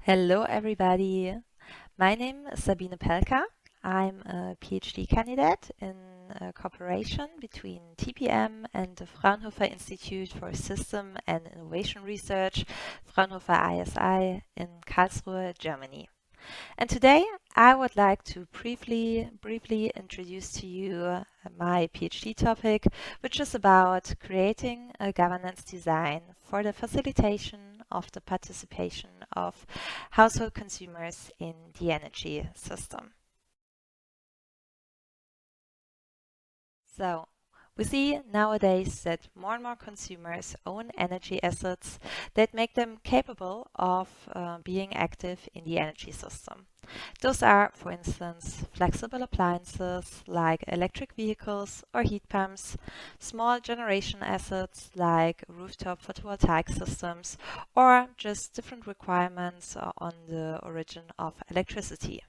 Hello, everybody. My name is Sabine Pelka. I'm a PhD candidate in cooperation between TPM and the Fraunhofer Institute for System and Innovation Research, Fraunhofer ISI in Karlsruhe, Germany. And today I would like to briefly introduce to you my PhD topic, which is about creating a governance design for the facilitation of the participation of household consumers in the energy system. So, we see nowadays that more and more consumers own energy assets that make them capable of being active in the energy system. Those are, for instance, flexible appliances like electric vehicles or heat pumps, small generation assets like rooftop photovoltaic systems, or just different requirements on the origin of electricity.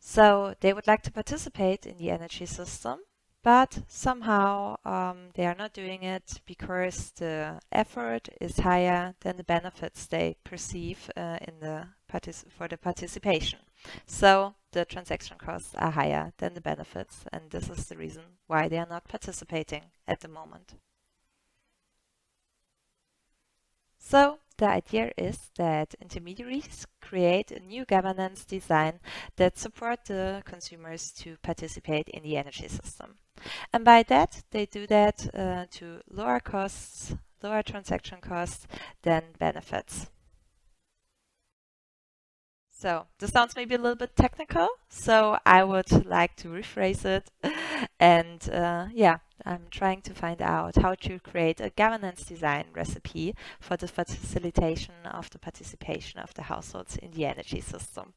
So they would like to participate in the energy system, but somehow they are not doing it because the effort is higher than the benefits they perceive for the participation. So the transaction costs are higher than the benefits, and this is the reason why they are not participating at the moment. So the idea is that intermediaries create a new governance design that support the consumers to participate in the energy system. And by that, they do that to lower costs, lower transaction costs than benefits. So this sounds maybe a little bit technical, so I would like to rephrase it. And I'm trying to find out how to create a governance design recipe for the facilitation of the participation of the households in the energy system.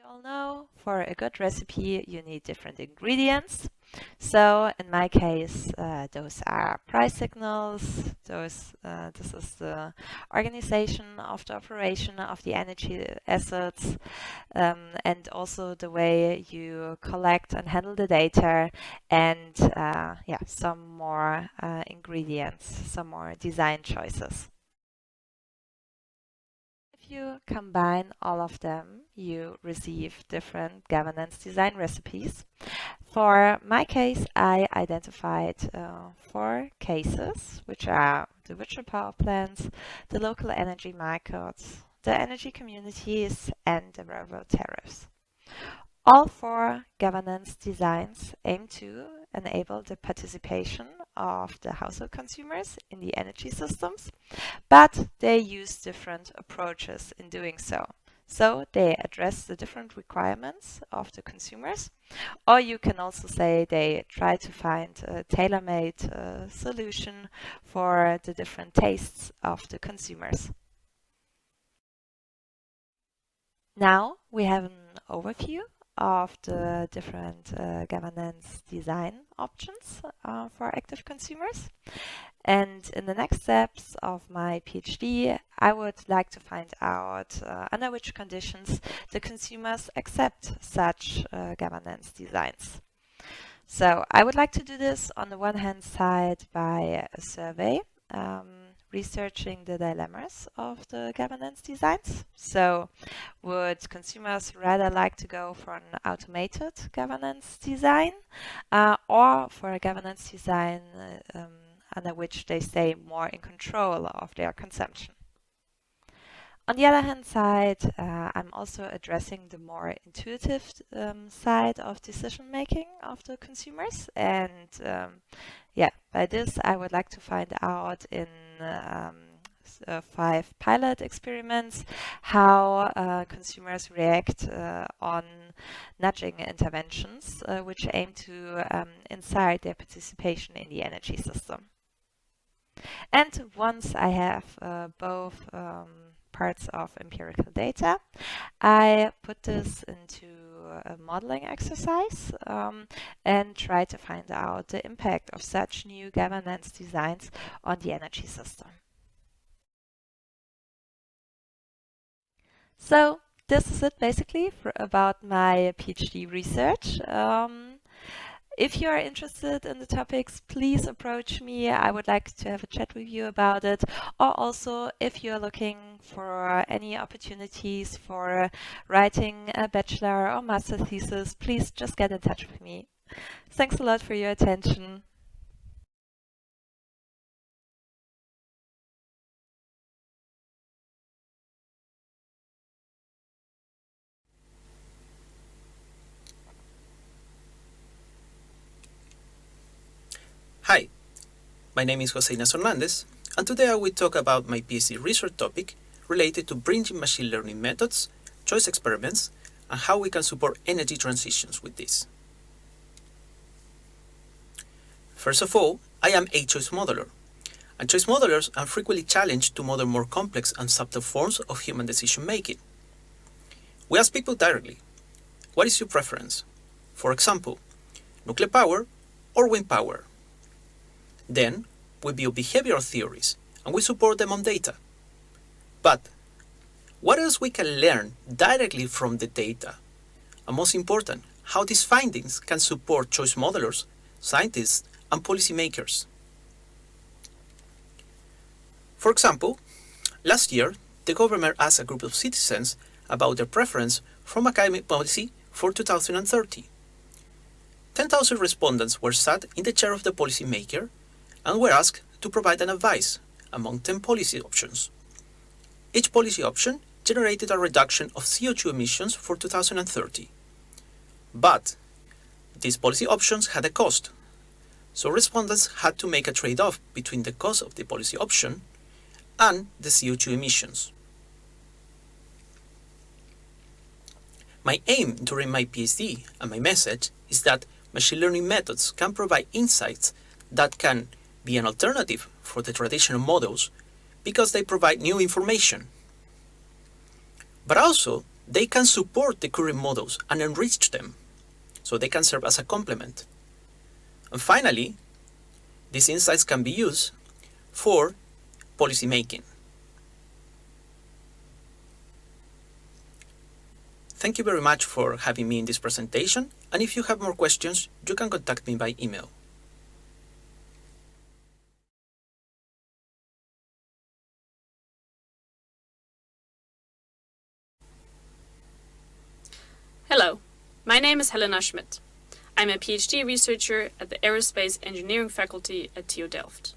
You all know for a good recipe you need different ingredients. So in my case, those are price signals. This is the organization of the operation of the energy assets, and also the way you collect and handle the data, and some more ingredients, some more design choices. If you combine all of them, you receive different governance design recipes. For my case, I identified 4 cases, which are the virtual power plants, the local energy markets, the energy communities, and the variable tariffs. All 4 governance designs aim to enable the participation of the household consumers in the energy systems, but they use different approaches in doing so. So they address the different requirements of the consumers, or you can also say they try to find a tailor-made solution for the different tastes of the consumers. Now we have an overview of the different governance design options for active consumers. And in the next steps of my PhD, I would like to find out under which conditions the consumers accept such governance designs. So I would like to do this on the one hand side by a survey, researching the dilemmas of the governance designs. So would consumers rather like to go for an automated governance design or for a governance design under which they stay more in control of their consumption? On the other hand side, I'm also addressing the more intuitive side of decision making of the consumers. And by this, I would like to find out in 5 pilot experiments how consumers react on nudging interventions, which aim to incite their participation in the energy system. And once I have both parts of empirical data, I put this into a modeling exercise and try to find out the impact of such new governance designs on the energy system. So this is it basically about my PhD research. if you are interested in the topics, please approach me. I would like to have a chat with you about it. Or also, if you're looking for any opportunities for writing a bachelor or master thesis, please just get in touch with me. Thanks a lot for your attention. Hi, my name is Jose Ignacio Hernandez, and today I will talk about my PhD research topic related to bridging machine learning methods, choice experiments, and how we can support energy transitions with this. First of all, I am a choice modeler, and choice modelers are frequently challenged to model more complex and subtle forms of human decision making. We ask people directly, what is your preference? For example, nuclear power or wind power? Then, we build behavioral theories, and we support them on data. But, what else we can learn directly from the data? And most important, how these findings can support choice modelers, scientists, and policymakers. For example, last year, the government asked a group of citizens about their preference from academic policy for 2030. 10,000 respondents were sat in the chair of the policymaker and were asked to provide an advice among 10 policy options. Each policy option generated a reduction of CO2 emissions for 2030. But these policy options had a cost, so respondents had to make a trade-off between the cost of the policy option and the CO2 emissions. My aim during my PhD and my message is that machine learning methods can provide insights that can be an alternative for the traditional models because they provide new information. But also, they can support the current models and enrich them, so they can serve as a complement. And finally, these insights can be used for policy making. Thank you very much for having me in this presentation, and if you have more questions, you can contact me by email. Hello, my name is Helena Schmidt. I'm a PhD researcher at the Aerospace Engineering faculty at TU Delft.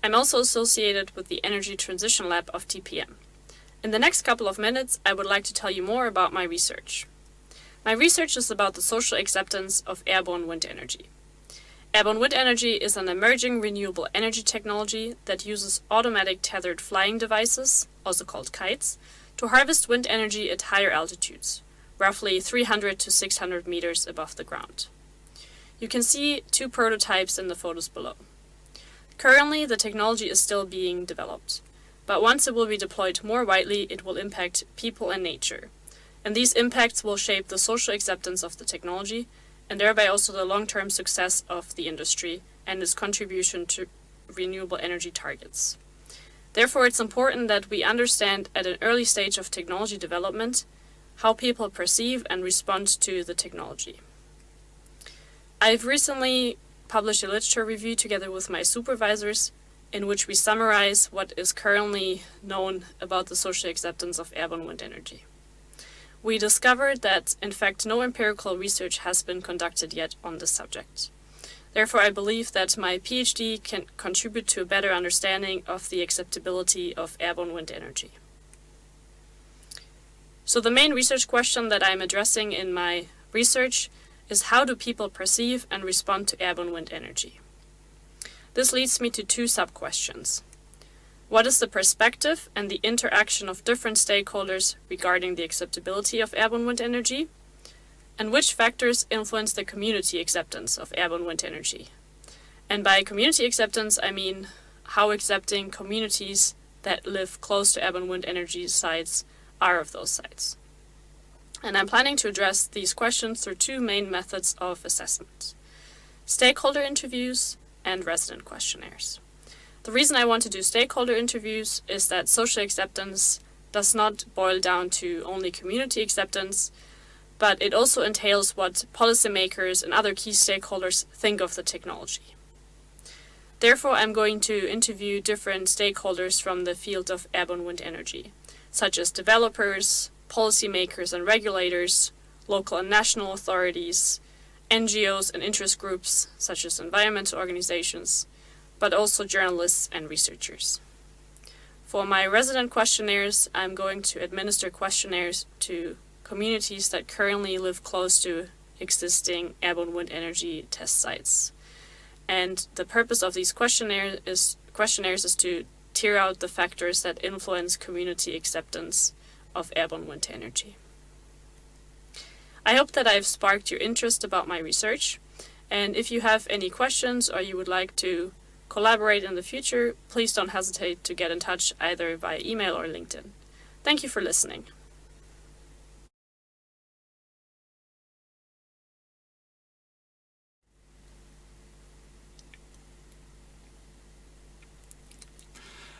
I'm also associated with the Energy Transition Lab of TPM. In the next couple of minutes, I would like to tell you more about my research. My research is about the social acceptance of airborne wind energy. Airborne wind energy is an emerging renewable energy technology that uses automatic tethered flying devices, also called kites, to harvest wind energy at higher altitudes, roughly 300 to 600 meters above the ground. You can see two prototypes in the photos below. Currently, the technology is still being developed, but once it will be deployed more widely, it will impact people and nature. And these impacts will shape the social acceptance of the technology, and thereby also the long-term success of the industry and its contribution to renewable energy targets. Therefore, it's important that we understand at an early stage of technology development how people perceive and respond to the technology. I've recently published a literature review together with my supervisors in which we summarize what is currently known about the social acceptance of airborne wind energy. We discovered that, in fact, no empirical research has been conducted yet on this subject. Therefore, I believe that my PhD can contribute to a better understanding of the acceptability of airborne wind energy. So the main research question that I'm addressing in my research is how do people perceive and respond to airborne wind energy? This leads me to two sub-questions. What is the perspective and the interaction of different stakeholders regarding the acceptability of airborne wind energy? And which factors influence the community acceptance of airborne wind energy? And by community acceptance, I mean how accepting communities that live close to airborne wind energy sites are of those sites. And I'm planning to address these questions through two main methods of assessment: stakeholder interviews and resident questionnaires. The reason I want to do stakeholder interviews is that social acceptance does not boil down to only community acceptance, but it also entails what policymakers and other key stakeholders think of the technology. Therefore, I'm going to interview different stakeholders from the field of airborne wind energy, such as developers, policymakers and regulators, local and national authorities, NGOs and interest groups, such as environmental organizations, but also journalists and researchers. For my resident questionnaires, I'm going to administer questionnaires to communities that currently live close to existing airborne wind energy test sites. And the purpose of these questionnaires is to tear out the factors that influence community acceptance of airborne wind energy. I hope that I've sparked your interest about my research, and if you have any questions or you would like to collaborate in the future, please don't hesitate to get in touch either via email or LinkedIn. Thank you for listening.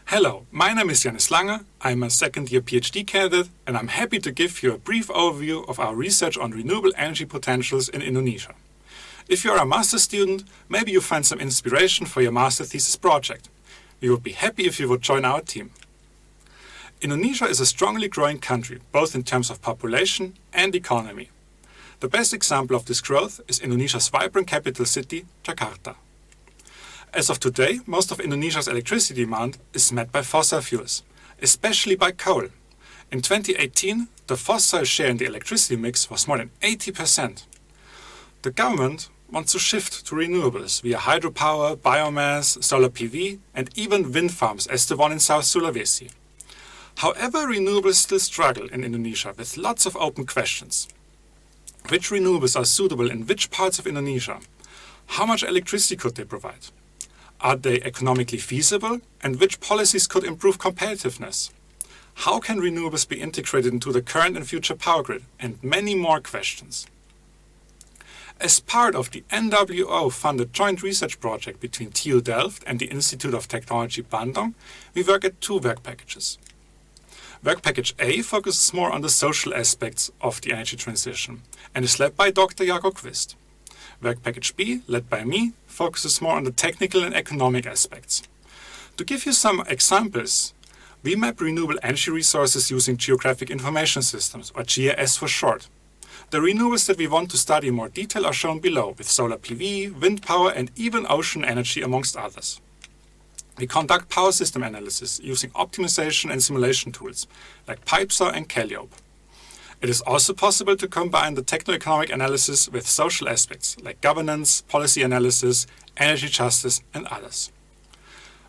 Hello, my name is Janis Langer. I'm a second-year PhD candidate, and I'm happy to give you a brief overview of our research on renewable energy potentials in Indonesia. If you're a master's student, maybe you find some inspiration for your master thesis project. We would be happy if you would join our team. Indonesia is a strongly growing country, both in terms of population and economy. The best example of this growth is Indonesia's vibrant capital city, Jakarta. As of today, most of Indonesia's electricity demand is met by fossil fuels, especially by coal. In 2018, the fossil share in the electricity mix was more than 80%. The government wants to shift to renewables via hydropower, biomass, solar PV, and even wind farms as the one in South Sulawesi. However, renewables still struggle in Indonesia with lots of open questions. Which renewables are suitable in which parts of Indonesia? How much electricity could they provide? Are they economically feasible, and which policies could improve competitiveness? How can renewables be integrated into the current and future power grid? And many more questions. As part of the NWO-funded joint research project between TU Delft and the Institute of Technology Bandung, we work at two work packages. Work package A focuses more on the social aspects of the energy transition and is led by Dr. Jaco Quist. Work package B, led by me, focuses more on the technical and economic aspects. To give you some examples, we map renewable energy resources using Geographic Information Systems, or GIS for short. The renewables that we want to study in more detail are shown below, with solar PV, wind power, and even ocean energy, amongst others. We conduct power system analysis using optimization and simulation tools, like PipeSaw and Calliope. It is also possible to combine the techno-economic analysis with social aspects like governance, policy analysis, energy justice, and others.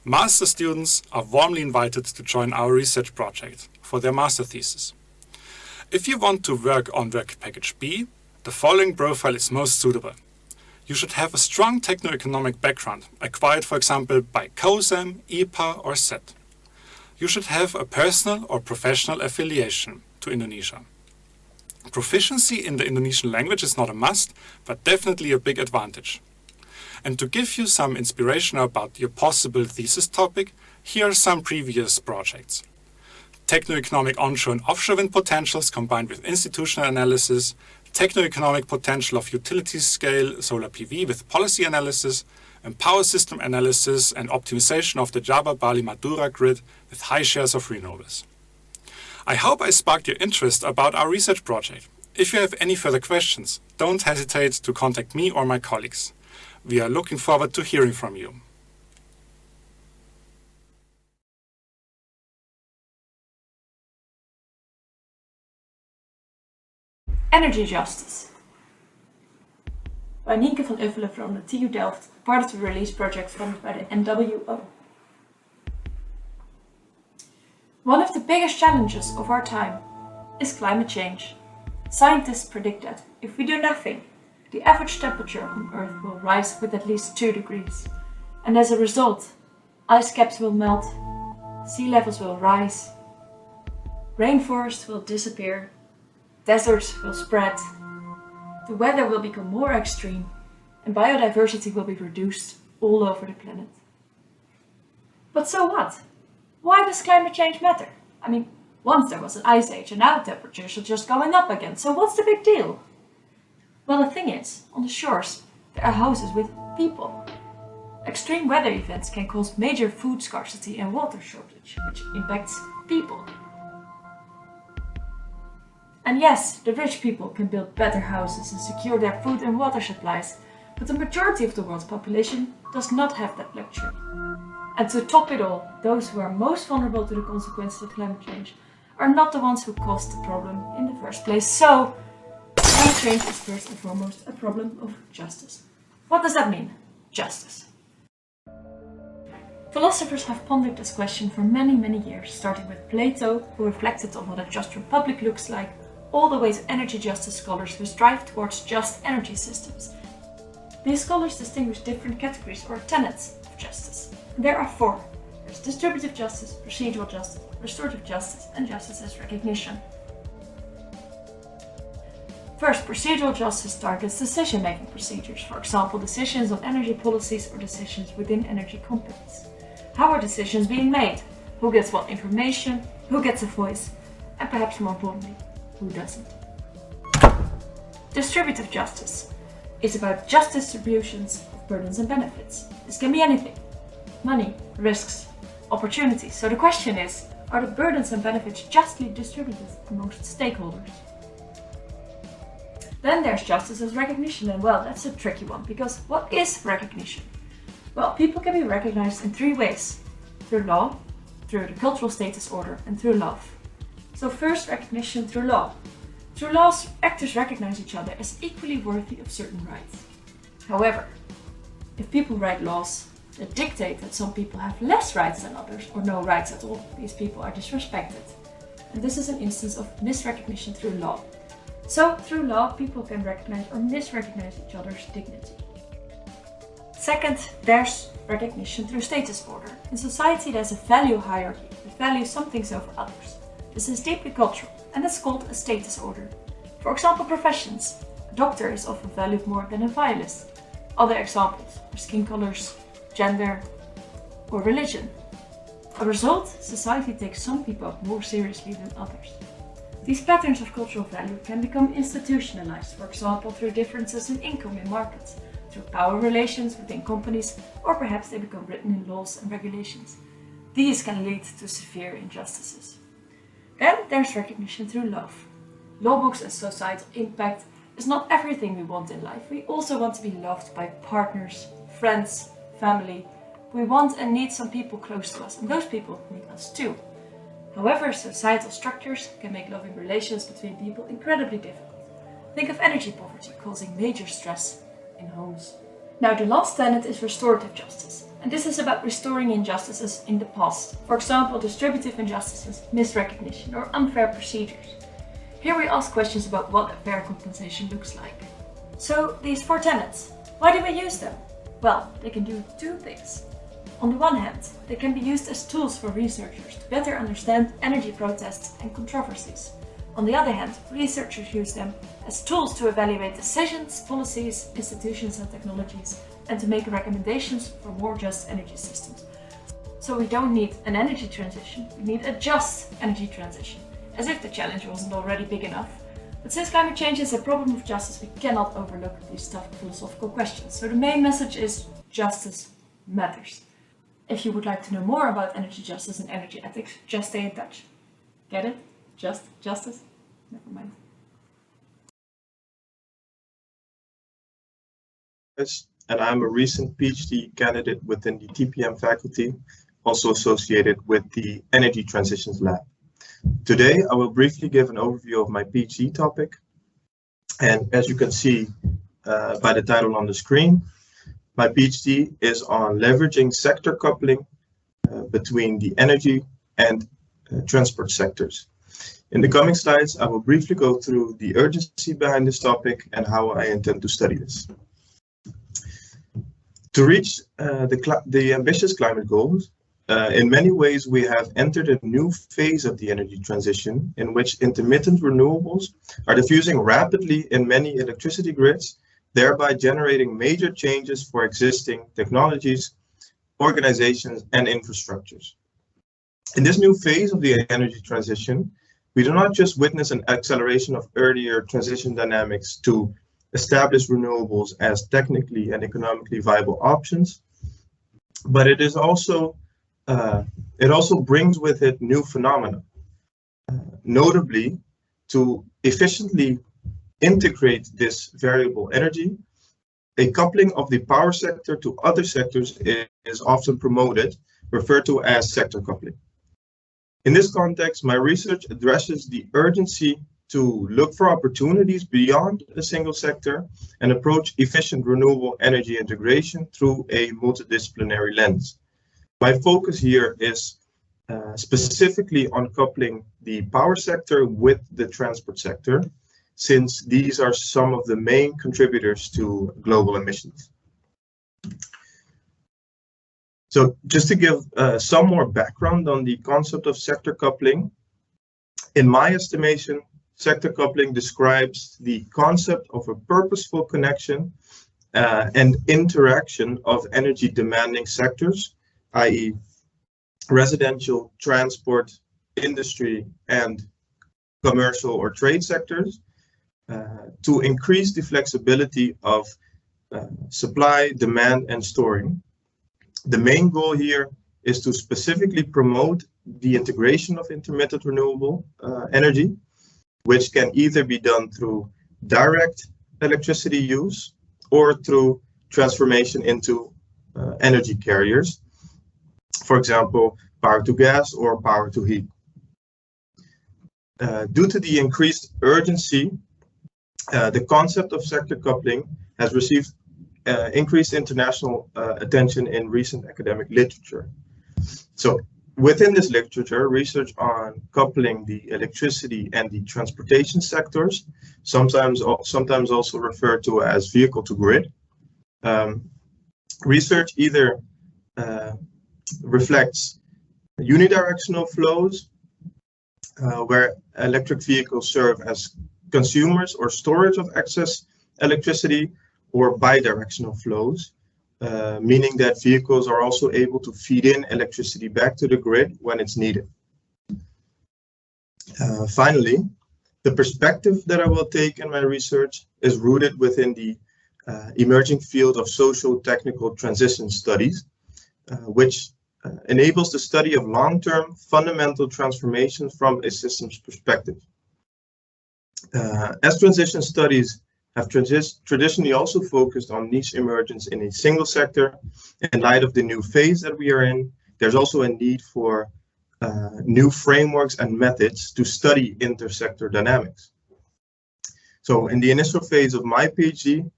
Master students are warmly invited to join our research project for their master thesis. If you want to work on Work Package B, the following profile is most suitable. You should have a strong techno-economic background, acquired for example by COSAM, EPA or SET. You should have a personal or professional affiliation to Indonesia. Proficiency in the Indonesian language is not a must, but definitely a big advantage. And to give you some inspiration about your possible thesis topic, here are some previous projects. Techno-economic onshore and offshore wind potentials combined with institutional analysis, techno-economic potential of utility-scale solar PV with policy analysis, and power system analysis and optimization of the Java-Bali-Madura grid with high shares of renewables. I hope I sparked your interest about our research project. If you have any further questions, don't hesitate to contact me or my colleagues. We are looking forward to hearing from you. Energy Justice by Nienke van Uffelen from the TU Delft, part of the release project funded by the NWO. One of the biggest challenges of our time is climate change. Scientists predict that if we do nothing, the average temperature on Earth will rise with at least 2 degrees. And as a result, ice caps will melt, sea levels will rise, rainforests will disappear, deserts will spread, the weather will become more extreme, and biodiversity will be reduced all over the planet. But so what? Why does climate change matter? I mean, Once there was an ice age and now temperatures are just going up again, so what's the big deal? Well, the thing is, on the shores, there are houses with people. Extreme weather events can cause major food scarcity and water shortage, which impacts people. And yes, the rich people can build better houses and secure their food and water supplies, but the majority of the world's population does not have that luxury. And to top it all, those who are most vulnerable to the consequences of climate change are not the ones who caused the problem in the first place. So, climate change is first and foremost a problem of justice. What does that mean? Justice. Philosophers have pondered this question for many, many years, starting with Plato, who reflected on what a just republic looks like, all the way to energy justice scholars who strive towards just energy systems. These scholars distinguish different categories or tenets of justice. There are four. There's distributive justice, procedural justice, restorative justice, and justice as recognition. First, procedural justice targets decision-making procedures, for example, decisions on energy policies or decisions within energy companies. How are decisions being made? Who gets what information? Who gets a voice? And perhaps more importantly, who doesn't? Distributive justice is about just distributions of burdens and benefits. This can be anything: money, risks, opportunities. So the question is, are the burdens and benefits justly distributed amongst stakeholders? Then there's justice as recognition, and well, that's a tricky one, because what is recognition? Well, people can be recognized in three ways: through law, through the cultural status order, and through love. So first, recognition through law. Through laws, actors recognize each other as equally worthy of certain rights. However, if people write laws that dictate that some people have less rights than others, or no rights at all, these people are disrespected. And this is an instance of misrecognition through law. So, through law, people can recognize or misrecognize each other's dignity. Second, there's recognition through status order. In society, there's a value hierarchy that values some things over others. This is deeply cultural, and it's called a status order. For example, professions. A doctor is often valued more than a violinist. Other examples are skin colors, gender, or religion. As a result, society takes some people more seriously than others. These patterns of cultural value can become institutionalized, for example, through differences in income in markets, through power relations within companies, or perhaps they become written in laws and regulations. These can lead to severe injustices. Then there's recognition through love. Law books and societal impact is not everything we want in life. We also want to be loved by partners, friends, family. We want and need some people close to us, and those people need us too. However, societal structures can make loving relations between people incredibly difficult. Think of energy poverty causing major stress in homes. Now, the last tenet is restorative justice, and this is about restoring injustices in the past. For example, distributive injustices, misrecognition, or unfair procedures. Here we ask questions about what a fair compensation looks like. So, these four tenets, why do we use them? Well, they can do two things. On the one hand, they can be used as tools for researchers to better understand energy protests and controversies. On the other hand, researchers use them as tools to evaluate decisions, policies, institutions and technologies, and to make recommendations for more just energy systems. So we don't need an energy transition, we need a just energy transition, as if the challenge wasn't already big enough. But since climate change is a problem of justice, we cannot overlook these tough philosophical questions. So the main message is justice matters. If you would like to know more about energy justice and energy ethics, just stay in touch. Get it? Just justice? Never mind. And I'm a recent PhD candidate within the TPM faculty, also associated with the Energy Transitions Lab. Today, I will briefly give an overview of my PhD topic. And as you can see by the title on the screen, my PhD is on leveraging sector coupling between the energy and transport sectors. In the coming slides, I will briefly go through the urgency behind this topic and how I intend to study this. To reach the ambitious climate goals, in many ways we have entered a new phase of the energy transition in which intermittent renewables are diffusing rapidly in many electricity grids, thereby generating major changes for existing technologies, organizations, and infrastructures. In this new phase of the energy transition, we do not just witness an acceleration of earlier transition dynamics to establish renewables as technically and economically viable options, but it also brings with it new phenomena, notably to efficiently integrate this variable energy. A coupling of the power sector to other sectors is often promoted, referred to as sector coupling. In this context, my research addresses the urgency to look for opportunities beyond a single sector and approach efficient renewable energy integration through a multidisciplinary lens. My focus here is specifically on coupling the power sector with the transport sector, since these are some of the main contributors to global emissions. So just to give some more background on the concept of sector coupling, in my estimation, sector coupling describes the concept of a purposeful connection and interaction of energy demanding sectors, i.e. residential, transport, industry, and commercial or trade sectors, to increase the flexibility of supply, demand, and storing. The main goal here is to specifically promote the integration of intermittent renewable energy, which can either be done through direct electricity use or through transformation into energy carriers, for example, power to gas or power to heat. Due to the increased urgency, the concept of sector coupling has received increased international attention in recent academic literature. So within this literature, research on coupling the electricity and the transportation sectors, sometimes also referred to as vehicle to grid, research either reflects unidirectional flows, where electric vehicles serve as consumers or storage of excess electricity, or bidirectional flows, meaning that vehicles are also able to feed in electricity back to the grid when it's needed. Finally, the perspective that I will take in my research is rooted within the emerging field of socio-technical transition studies, which enables the study of long-term fundamental transformations from a systems perspective. As transition studies have traditionally also focused on niche emergence in a single sector, in light of the new phase that we are in, there's also a need for new frameworks and methods to study intersector dynamics. So in the initial phase of my PhD,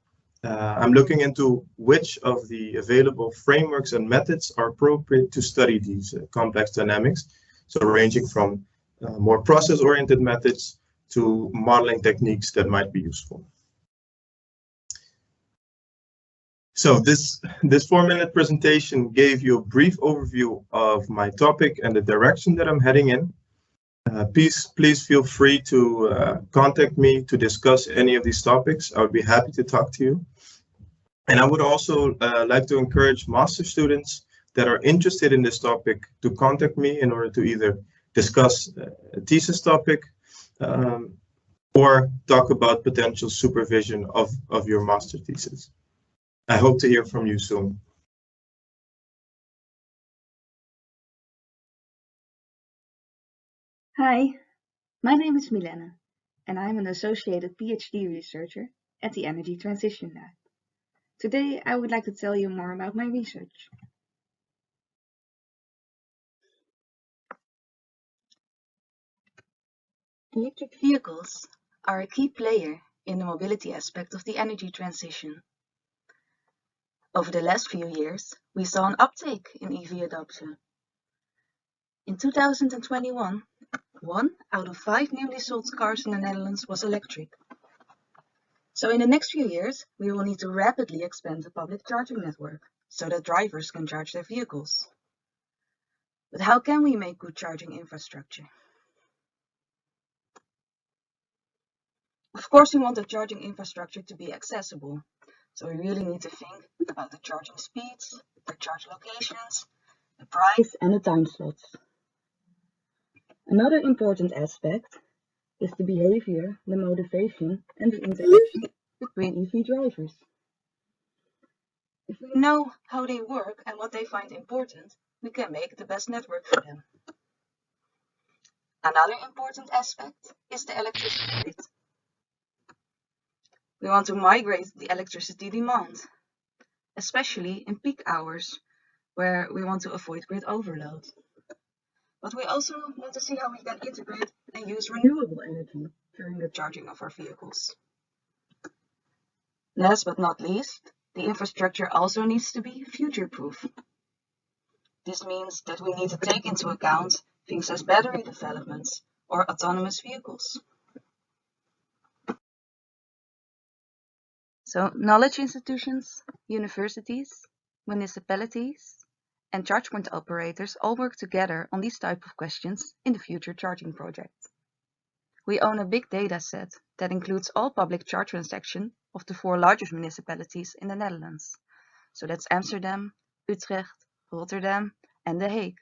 I'm looking into which of the available frameworks and methods are appropriate to study these complex dynamics, so ranging from more process-oriented methods to modeling techniques that might be useful. So this 4-minute presentation gave you a brief overview of my topic and the direction that I'm heading in. Please feel free to contact me to discuss any of these topics. I would be happy to talk to you. And I would also like to encourage master students that are interested in this topic to contact me in order to either discuss a thesis topic or talk about potential supervision of your master thesis. I hope to hear from you soon. Hi, my name is Milena, and I'm an associated PhD researcher at the Energy Transition Lab. Today, I would like to tell you more about my research. Electric vehicles are a key player in the mobility aspect of the energy transition. Over the last few years, we saw an uptake in EV adoption. In 2021, 1 out of 5 newly sold cars in the Netherlands was electric. So in the next few years, we will need to rapidly expand the public charging network so that drivers can charge their vehicles. But how can we make good charging infrastructure? Of course, we want the charging infrastructure to be accessible. So we really need to think about the charging speeds, the charge locations, the price, and the time slots. Another important aspect is the behavior, the motivation, and the interaction between EV drivers. If we know how they work and what they find important, we can make the best network for them. Another important aspect is the electricity grid. We want to migrate the electricity demand, especially in peak hours, where we want to avoid grid overload. But we also want to see how we can integrate and use renewable energy during the charging of our vehicles. Last but not least, the infrastructure also needs to be future-proof. This means that we need to take into account things as battery developments or autonomous vehicles. So, knowledge institutions, universities, municipalities, and charge point operators all work together on these type of questions in the future charging project. We own a big data set that includes all public charge transactions of the 4 largest municipalities in the Netherlands. So that's Amsterdam, Utrecht, Rotterdam, and The Hague.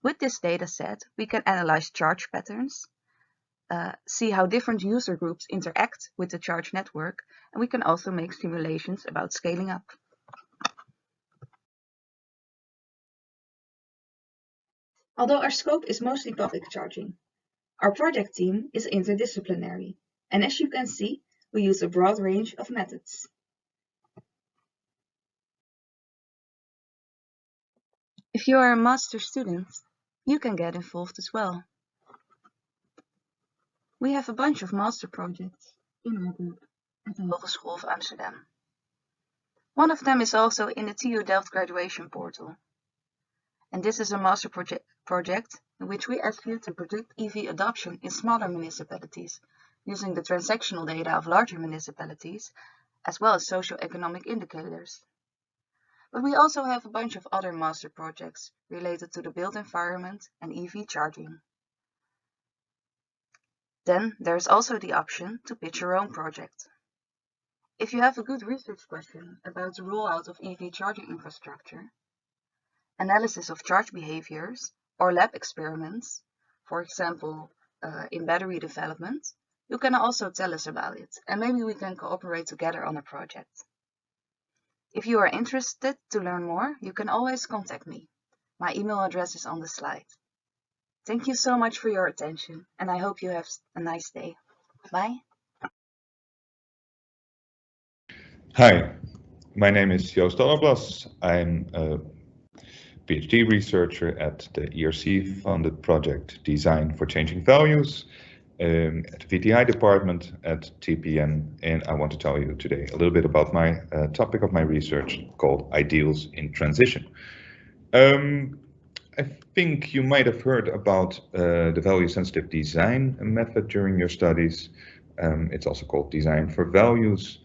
With this data set, we can analyze charge patterns, see how different user groups interact with the charge network, and we can also make simulations about scaling up. Although our scope is mostly public charging, our project team is interdisciplinary, and as you can see, we use a broad range of methods. If you are a master student, you can get involved as well. We have a bunch of master projects in our group at the Hogeschool of Amsterdam. One of them is also in the TU Delft graduation portal. And this is a master project in which we ask you to predict EV adoption in smaller municipalities using the transactional data of larger municipalities as well as socioeconomic indicators. But we also have a bunch of other master projects related to the built environment and EV charging. Then there is also the option to pitch your own project. If you have a good research question about the rollout of EV charging infrastructure, analysis of charge behaviors, or lab experiments, for example, in battery development, you can also tell us about it, and maybe we can cooperate together on a project. If you are interested to learn more, you can always contact me. My email address is on the slide. Thank you so much for your attention, and I hope you have a nice day. Bye. Hi, my name is Joost Dolobos. I'm a PhD researcher at the ERC-funded project Design for Changing Values at the VTI department at TPM, and I want to tell you today a little bit about my topic of my research called Ideals in Transition. I think you might have heard about the value-sensitive design method during your studies. It's also called Design for Values.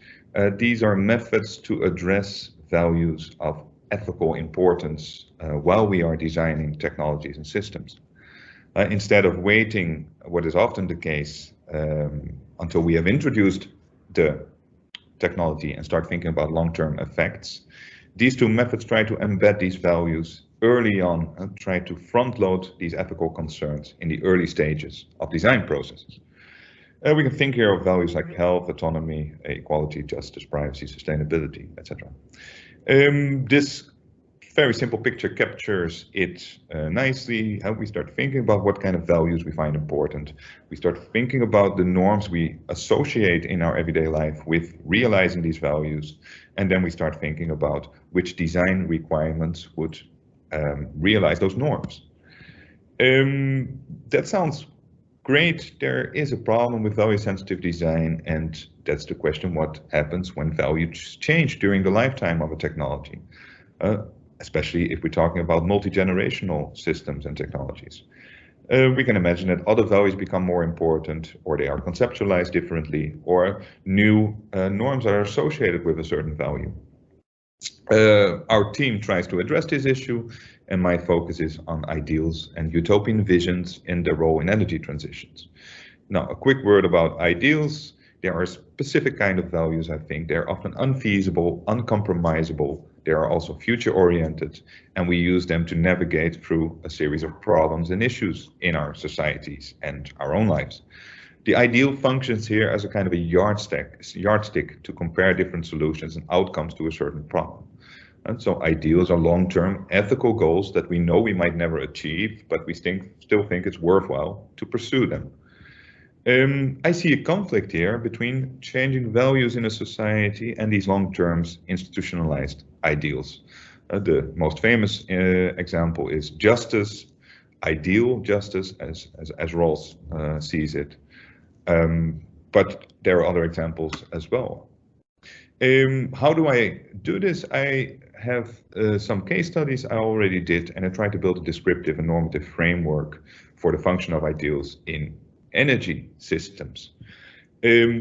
These are methods to address values of ethical importance while we are designing technologies and systems. Instead of waiting, what is often the case, until we have introduced the technology and start thinking about long-term effects, these 2 methods try to embed these values early on and try to front-load these ethical concerns in the early stages of design processes. We can think here of values like health, autonomy, equality, justice, privacy, sustainability, etc. This very simple picture captures it nicely. How we start thinking about what kind of values we find important. We start thinking about the norms we associate in our everyday life with realizing these values. And then we start thinking about which design requirements would realize those norms. That sounds great. There is a problem with value-sensitive design, and that's the question: what happens when values change during the lifetime of a technology, especially if we're talking about multi-generational systems and technologies. We can imagine that other values become more important, or they are conceptualized differently, or new norms are associated with a certain value. Our team tries to address this issue, and my focus is on ideals and utopian visions and their role in energy transitions. Now, a quick word about ideals. There are specific kind of values, I think. They're often unfeasible, uncompromisable, They are also future-oriented, and we use them to navigate through a series of problems and issues in our societies and our own lives. The ideal functions here as a kind of a yardstick to compare different solutions and outcomes to a certain problem. And so ideals are long-term ethical goals that we know we might never achieve, but we still think it's worthwhile to pursue them. I see a conflict here between changing values in a society and these long-term institutionalized ideals. The most famous example is justice, ideal justice as Rawls sees it. But there are other examples as well. How do I do this? I have some case studies I already did, and I try to build a descriptive and normative framework for the function of ideals in energy systems.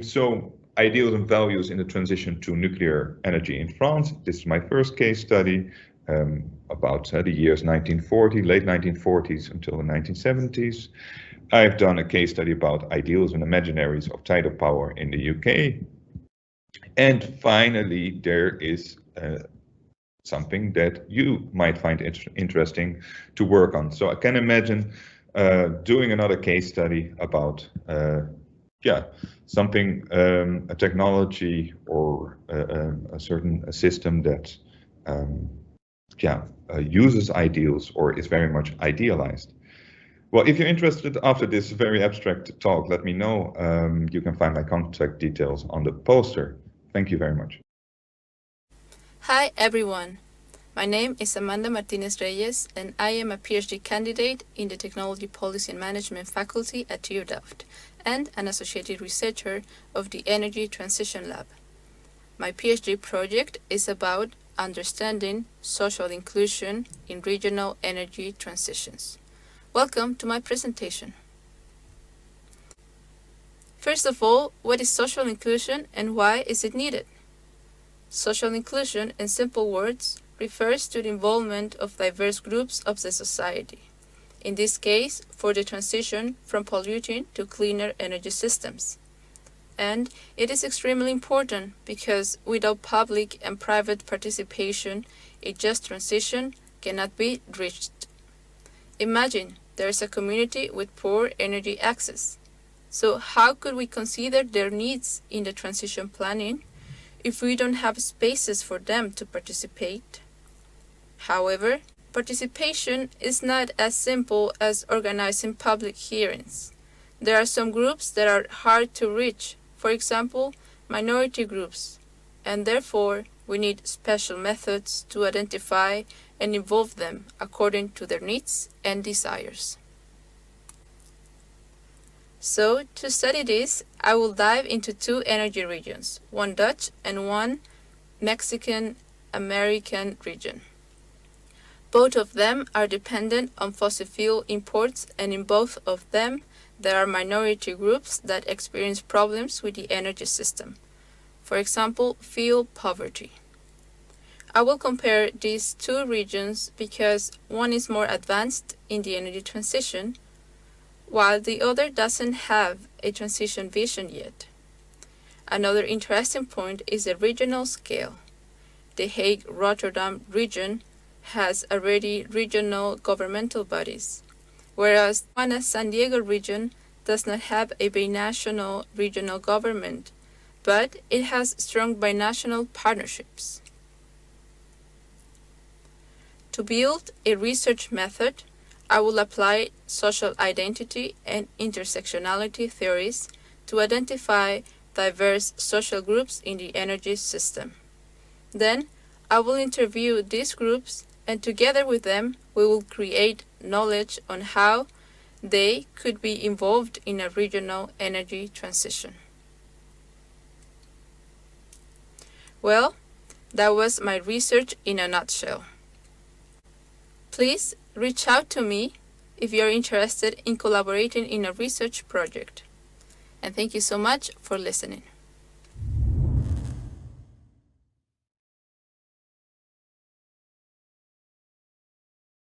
So ideals and values in the transition to nuclear energy in France. This is my first case study about the years 1940, late 1940s until the 1970s. I've done a case study about ideals and imaginaries of tidal power in the UK. And finally, there is something that you might find interesting to work on. So I can imagine doing another case study about something, a technology or a certain system that uses ideals or is very much idealized. Well, if you're interested after this very abstract talk, let me know. You can find my contact details on the poster. Thank you very much. Hi everyone. My name is Amanda Martinez Reyes, and I am a PhD candidate in the Technology Policy and Management faculty at TU Delft and an associated researcher of the Energy Transition Lab. My PhD project is about understanding social inclusion in regional energy transitions. Welcome to my presentation. First of all, what is social inclusion and why is it needed? Social inclusion, in simple words, refers to the involvement of diverse groups of the society, in this case for the transition from polluting to cleaner energy systems. And it is extremely important because without public and private participation, a just transition cannot be reached. Imagine there is a community with poor energy access. So how could we consider their needs in the transition planning if we don't have spaces for them to participate? However, participation is not as simple as organizing public hearings. There are some groups that are hard to reach, for example, minority groups, and therefore we need special methods to identify and involve them according to their needs and desires. So, to study this, I will dive into two energy regions, one Dutch and one Mexican-American region. Both of them are dependent on fossil fuel imports, and in both of them, there are minority groups that experience problems with the energy system. For example, fuel poverty. I will compare these two regions because one is more advanced in the energy transition, while the other doesn't have a transition vision yet. Another interesting point is the regional scale. The Hague-Rotterdam region has already regional governmental bodies, whereas the San Diego region does not have a binational regional government, but it has strong binational partnerships. To build a research method, I will apply social identity and intersectionality theories to identify diverse social groups in the energy system. Then, I will interview these groups, and together with them, we will create knowledge on how they could be involved in a regional energy transition. Well, that was my research in a nutshell. Please reach out to me if you are interested in collaborating in a research project. And thank you so much for listening.